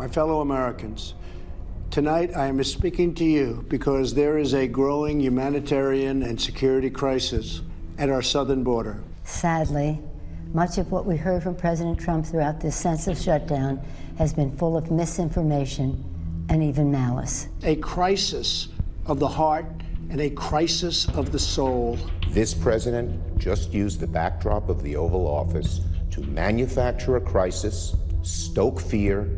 My fellow Americans, tonight I am speaking to you because there is a growing humanitarian and security crisis at our southern border. Sadly, much of what we heard from President Trump throughout this senseless shutdown has been full of misinformation and even malice. A crisis of the heart and a crisis of the soul. This president just used the backdrop of the Oval Office to manufacture a crisis, stoke fear,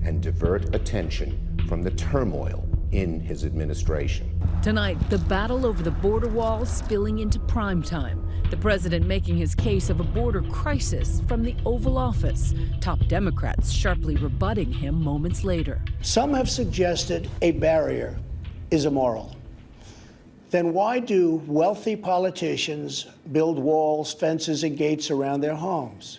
and divert attention from the turmoil in his administration. Tonight, the battle over the border wall spilling into prime time. The president making his case of a border crisis from the Oval Office. Top Democrats sharply rebutting him moments later. Some have suggested a barrier is immoral. Then why do wealthy politicians build walls, fences, and gates around their homes?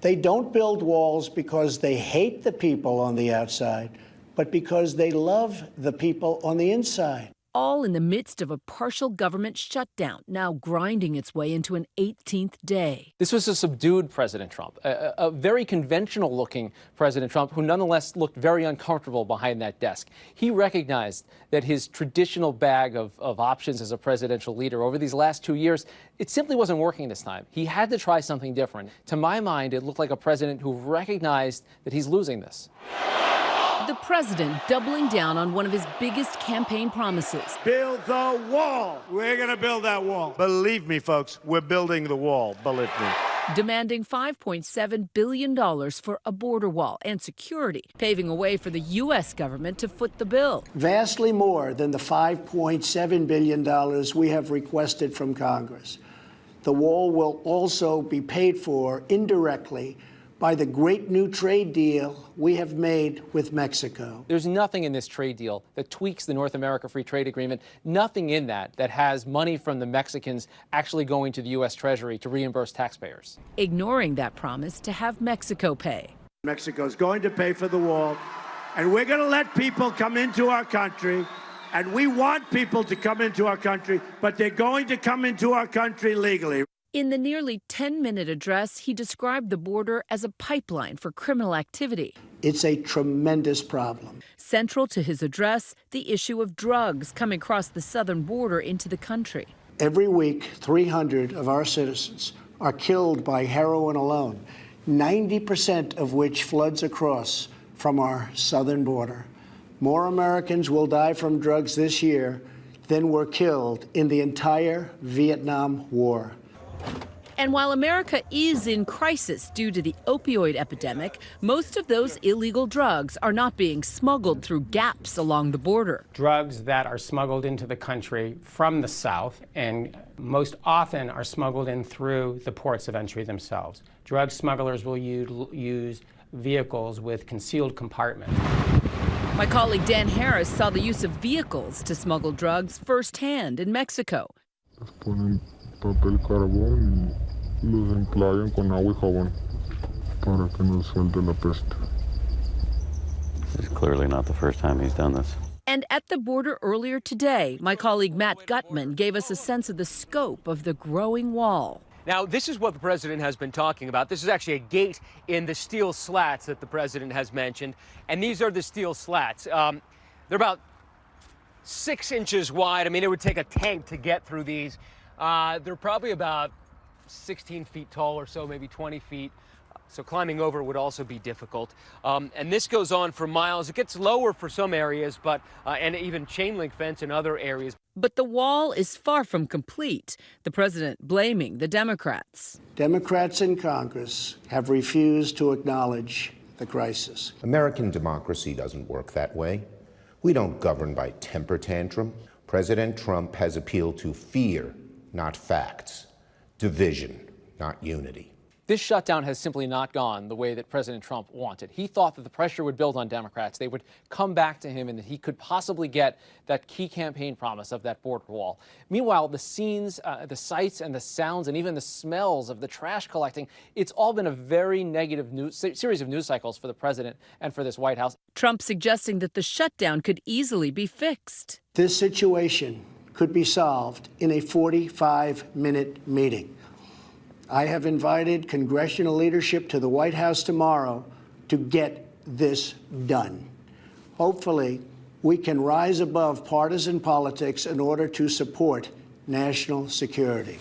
They don't build walls because they hate the people on the outside, but because they love the people on the inside. All in the midst of a partial government shutdown, now grinding its way into an 18th day. This was a subdued President Trump, a very conventional-looking President Trump who nonetheless looked very uncomfortable behind that desk. He recognized that his traditional bag of options as a presidential leader over these last 2 years, it simply wasn't working this time. He had to try something different. To my mind, it looked like a president who recognized that he's losing this. The president doubling down on one of his biggest campaign promises. Build the wall. We're going to build that wall. Believe me, folks, we're building the wall. Believe me. Demanding $5.7 billion for a border wall and security, paving a way for the U.S. government to foot the bill. Vastly more than the $5.7 billion we have requested from Congress. The wall will also be paid for indirectly by the great new trade deal we have made with Mexico. There's nothing in this trade deal that tweaks the North America Free Trade Agreement, nothing in that has money from the Mexicans actually going to the U.S. Treasury to reimburse taxpayers. Ignoring that promise to have Mexico pay. Mexico's going to pay for the wall, and we're going to let people come into our country, and we want people to come into our country, but they're going to come into our country legally. In the nearly 10-minute address, he described the border as a pipeline for criminal activity. It's a tremendous problem. Central to his address, the issue of drugs coming across the southern border into the country. Every week, 300 of our citizens are killed by heroin alone, 90% of which floods across from our southern border. More Americans will die from drugs this year than were killed in the entire Vietnam War. And while America is in crisis due to the opioid epidemic, most of those illegal drugs are not being smuggled through gaps along the border. Drugs that are smuggled into the country from the south and most often are smuggled in through the ports of entry themselves. Drug smugglers will use vehicles with concealed compartments. My colleague Dan Harris saw the use of vehicles to smuggle drugs firsthand in Mexico. Papel carbón y los enplayan con agua y jabón para que no suelte la peste. This is clearly not the first time he's done this. And at the border earlier today, my colleague Matt Gutman gave us a sense of the scope of the growing wall. Now, this is what the president has been talking about. This is actually a gate in the steel slats that the president has mentioned. And these are the steel slats. They're about 6 inches wide. I mean, it would take a tank to get through these. They're probably about 16 feet tall or so, maybe 20 feet. So climbing over would also be difficult. And this goes on for miles. It gets lower for some areas, but and even chain link fence in other areas. But the wall is far from complete, the president blaming the Democrats. Democrats in Congress have refused to acknowledge the crisis. American democracy doesn't work that way. We don't govern by temper tantrum. President Trump has appealed to fear, not facts, division, not unity. This shutdown has simply not gone the way that President Trump wanted. He thought that the pressure would build on Democrats. They would come back to him and that he could possibly get that key campaign promise of that border wall. Meanwhile, the scenes, the sights and the sounds and even the smells of the trash collecting, it's all been a very negative series of news cycles for the president and for this White House. Trump suggesting that the shutdown could easily be fixed. This situation could be solved in a 45-minute meeting. I have invited congressional leadership to the White House tomorrow to get this done. Hopefully, we can rise above partisan politics in order to support national security.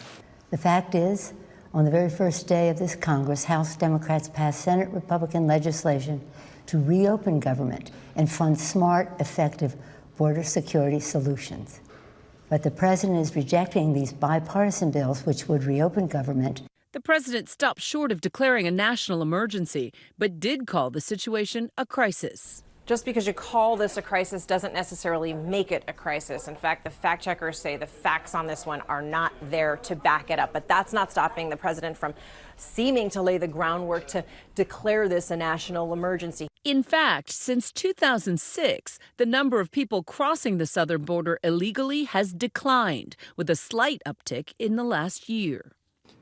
The fact is, on the very first day of this Congress, House Democrats passed Senate Republican legislation to reopen government and fund smart, effective border security solutions. But the president is rejecting these bipartisan bills which would reopen government. The president stopped short of declaring a national emergency, but did call the situation a crisis. Just because you call this a crisis doesn't necessarily make it a crisis. In fact, the fact checkers say the facts on this one are not there to back it up. But that's not stopping the president from seeming to lay the groundwork to declare this a national emergency. In fact, since 2006, the number of people crossing the southern border illegally has declined, with a slight uptick in the last year.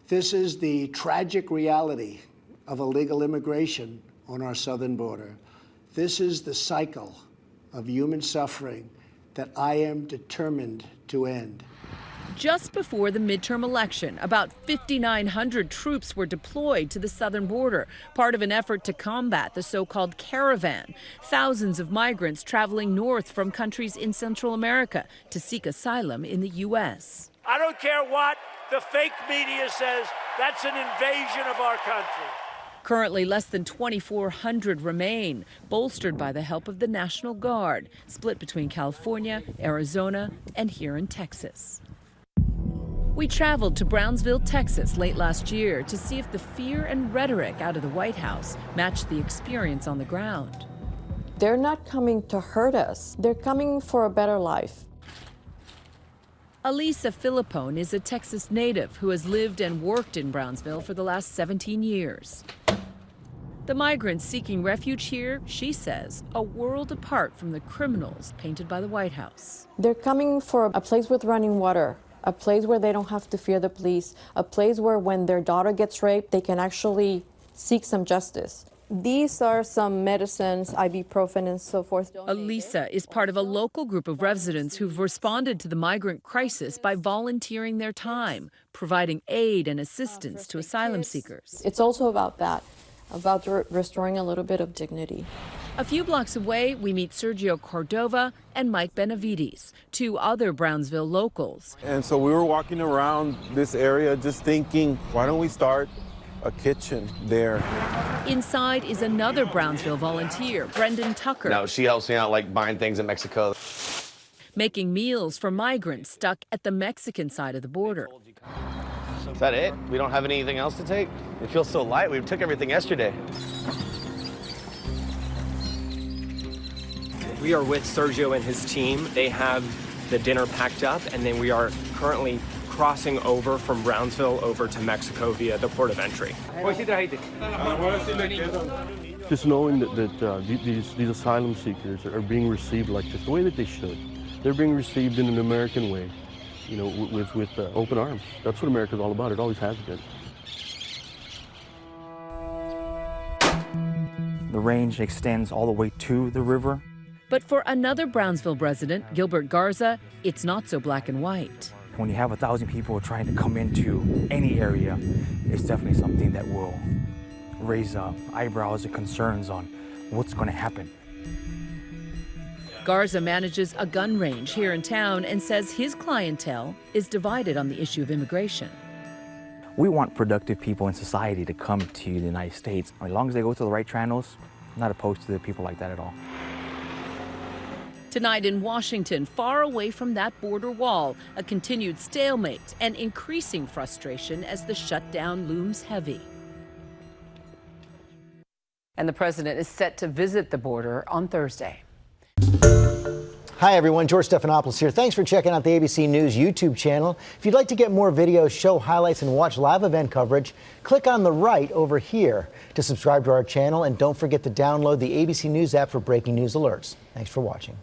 This is the tragic reality of illegal immigration on our southern border. This is the cycle of human suffering that I am determined to end. Just before the midterm election, about 5,900 troops were deployed to the southern border, part of an effort to combat the so-called caravan, thousands of migrants traveling north from countries in Central America to seek asylum in the U.S. I don't care what the fake media says, that's an invasion of our country. Currently, less than 2,400 remain, bolstered by the help of the National Guard, split between California, Arizona, and here in Texas. We traveled to Brownsville, Texas late last year to see if the fear and rhetoric out of the White House matched the experience on the ground. They're not coming to hurt us. They're coming for a better life. Elisa Filippone is a Texas native who has lived and worked in Brownsville for the last 17 years. The migrants seeking refuge here, she says, a world apart from the criminals painted by the White House. They're coming for a place with running water, a place where they don't have to fear the police, a place where when their daughter gets raped, they can actually seek some justice. These are some medicines, ibuprofen and so forth. Elisa is part of a local group of residents who've responded to the migrant crisis by volunteering their time, providing aid and assistance to asylum seekers. It's also about that, about restoring a little bit of dignity. A few blocks away, we meet Sergio Cordova and Mike Benavides, two other Brownsville locals. And so we were walking around this area just thinking, why don't we start a kitchen there? Inside is another Brownsville volunteer, Brendan Tucker. No, she helps me out like buying things in Mexico. Making meals for migrants stuck at the Mexican side of the border. Is that it? We don't have anything else to take? It feels so light. We took everything yesterday. We are with Sergio and his team. They have the dinner packed up, and then we are currently crossing over from Brownsville over to Mexico via the port of entry. Just knowing that these asylum seekers are being received like this, the way that they should. They're being received in an American way, you know, with open arms. That's what America's all about. It always has been. The range extends all the way to the river. But for another Brownsville resident, Gilbert Garza, it's not so black and white. When you have 1,000 people trying to come into any area, it's definitely something that will raise eyebrows and concerns on what's going to happen. Garza manages a gun range here in town and says his clientele is divided on the issue of immigration. We want productive people in society to come to the United States. As long as they go to the right channels, I'm not opposed to the people like that at all. Tonight in Washington, far away from that border wall, a continued stalemate and increasing frustration as the shutdown looms heavy. And the president is set to visit the border on Thursday. Hi everyone, George Stephanopoulos here. Thanks for checking out the ABC News YouTube channel. If you'd like to get more videos, show highlights, and watch live event coverage, click on the right over here to subscribe to our channel, and don't forget to download the ABC News app for breaking news alerts. Thanks for watching.